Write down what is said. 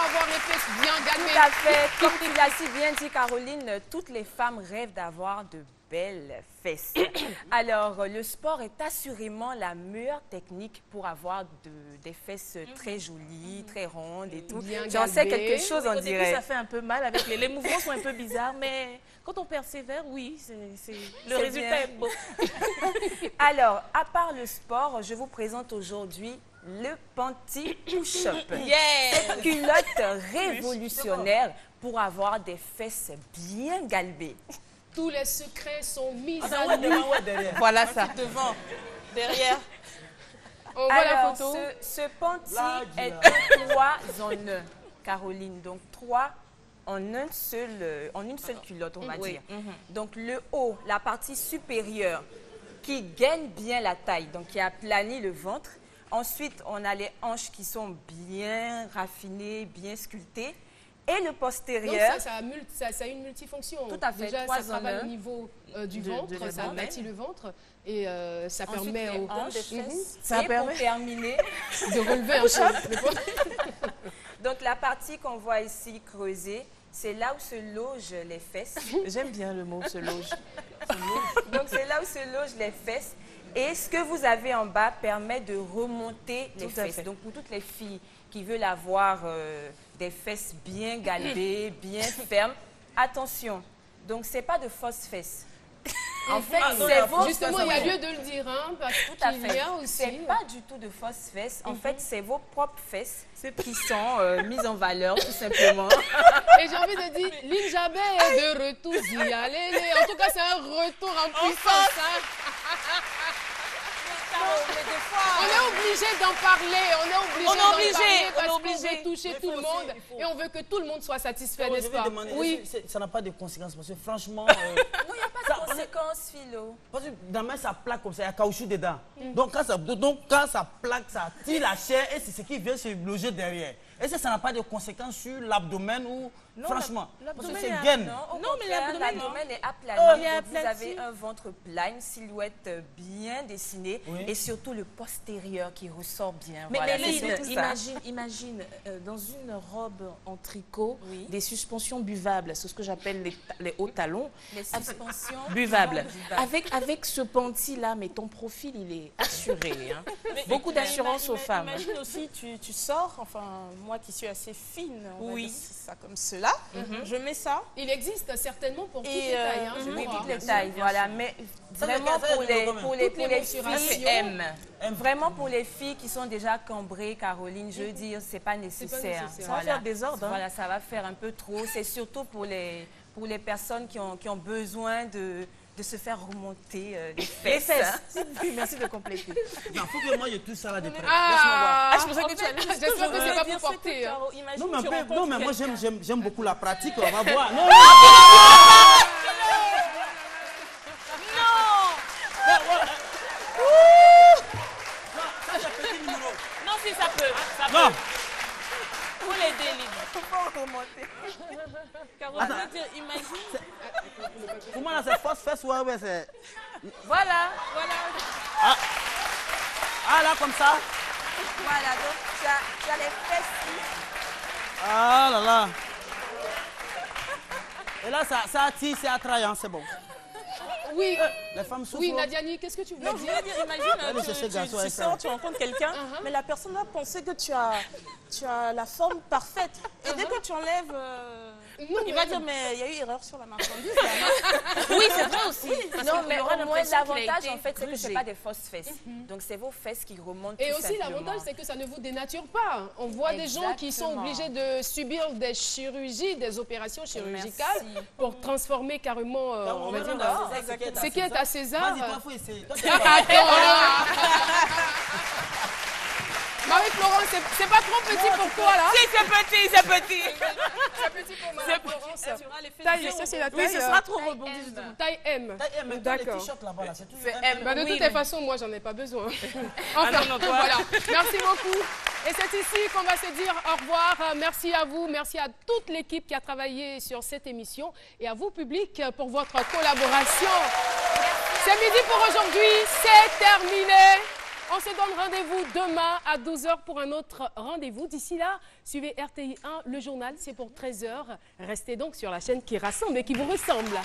avoir les fesses bien galbées. Tout à fait. Comme tu l'as si bien dit, Caroline, toutes les femmes rêvent d'avoir de belles fesses. Alors, le sport est assurément la meilleure technique pour avoir des fesses très jolies, très rondes et tout. J'en sais quelque chose, on dirait. Au début, ça fait un peu mal, avec les mouvements sont un peu bizarres, mais quand on persévère, oui, le résultat est beau. Alors, à part le sport, je vous présente aujourd'hui le Panty Push-Up. Cette culotte révolutionnaire pour avoir des fesses bien galbées. Tous les secrets sont mis à nu. Voilà ça. Devant, derrière. On voit la Alors, photo. ce panty est en 3 en 1, Caroline. Donc, 3 en une seule culotte, on va dire. Donc, le haut, la partie supérieure qui gaine bien la taille, donc qui aplanit le ventre. Ensuite, on a les hanches qui sont bien raffinées, bien sculptées. Et le postérieur. Donc, ça a une multifonction. Tout à fait. Déjà, 3 ça en travaille 1. au niveau du ventre, ça aplatit le ventre et ça Ensuite, permet les aux hanches, hanches Ça permet pour terminer. de relever un peu. Donc, la partie qu'on voit ici creusée, c'est là où se logent les fesses. J'aime bien le mot se loge. Donc, c'est là où se logent les fesses. Et ce que vous avez en bas permet de remonter les fesses. Donc, pour toutes les filles qui veulent avoir des fesses bien galbées, bien fermes, attention. Donc, ce n'est pas de fausses fesses. En fait, c'est vos... Justement, il y a lieu de le dire, hein, parce qu'il y a aussi... C'est pas du tout de fausses fesses. En fait, c'est vos propres fesses qui sont mises en valeur, tout simplement. Et j'ai envie de dire, l'Injabé est de retour. En tout cas, c'est un retour en puissance. Hein. On est obligé d'en parler, on est obligé veut toucher tout le monde et on veut que tout le monde soit satisfait, n'est-ce pas? Oui. Ça n'a pas de conséquences parce que franchement... Non, il n'y a pas de conséquences, Philo. Parce que dans ma ça plaque comme ça, il y a caoutchouc dedans. Donc quand ça plaque, ça tire la chair et c'est ce qui vient se loger derrière. Est-ce que ça n'a pas de conséquences sur l'abdomen ou... Non, franchement, parce que c'est l'abdomen gaine. Non, mais l'abdomen est aplani. est Donc, vous avez un ventre plat, une silhouette bien dessinée et surtout le postérieur qui ressort bien. Mais voilà, Méline, c'est ça. imagine dans une robe en tricot, Oui. des suspensions buvables, c'est ce que j'appelle les hauts talons. Les suspensions Buvables. buvables. Avec ce panty-là, mais ton profil, il est assuré. Hein. Beaucoup d'assurance aux femmes. Imagine aussi, tu sors, enfin, moi qui suis assez fine, on va dire ça comme cela, je mets ça. Il existe certainement pour toutes Et, les tailles, hein, je Oui, crois. toutes les tailles, voilà. Mais vraiment pour les filles, vraiment pour les filles qui sont déjà cambrées, Caroline, je veux dire, c'est pas nécessaire. nécessaire. Ça va faire désordre. Hein. Voilà, ça va faire un peu trop. C'est surtout pour les personnes qui ont besoin de se faire remonter les fesses. Oui, merci de compléter. Il faut que moi je touche ça là de près. Ah, je pensais que tu allais... j'espère que c'est pas pour porter. Hein. Non, mais moi j'aime beaucoup la pratique, on va voir. Non, Non, si ça peut. Ça non. peut. Pour l'aider, libre. Faut pas remonter. Caroline, je veux dire, imagine. Pour moi là c'est fausse fesse, ouais, c'est... Voilà. Ah là comme ça. Voilà, donc tu as les fesses. Ah là là. Et là ça attire, c'est attrayant, c'est bon. Oui, Les femmes souffrent. oui, Nadiani, qu'est-ce que tu voulais Non, je dire? veux dire, imagine, Allez chercher garçon avec tu ça. sors, tu rencontres quelqu'un, mais la personne va penser que tu as la forme parfaite. Et dès que tu enlèves, il va dire, mais il y a eu erreur sur la marchandise. Oui, c'est vrai aussi. Non, mais aura au moins l'impression qu'il a l'avantage, été en fait, c'est que ce grugé. n'est pas des fausses fesses. Donc, c'est vos fesses qui remontent Et tout aussi, simplement. l'avantage, c'est que ça ne vous dénature pas. On voit des gens qui sont Exactement. obligés de subir des chirurgies, des opérations chirurgicales Merci. pour transformer carrément, on va dire, ce qui est à César. Vas-y, toi, faut essayer. Toi, Marie-Florence, c'est pas trop petit pour toi, là? Si, c'est petit, c'est petit. C'est petit pour Marie-Florence. Taille, ça c'est la taille. Oui, ce sera trop rebondi, justement. Taille M. les D'accord. t-shirts là-bas, là, c'est tout. Bah, de toutes les façons, moi, j'en ai pas besoin. Ah non, non, toi. Voilà. Merci beaucoup. Et c'est ici qu'on va se dire au revoir. Merci à vous, merci à toute l'équipe qui a travaillé sur cette émission et à vous, public, pour votre collaboration. C'est midi pour aujourd'hui, c'est terminé. On se donne rendez-vous demain à 12h pour un autre rendez-vous. D'ici là, suivez RTI 1, le journal, c'est pour 13h. Restez donc sur la chaîne qui rassemble et qui vous ressemble.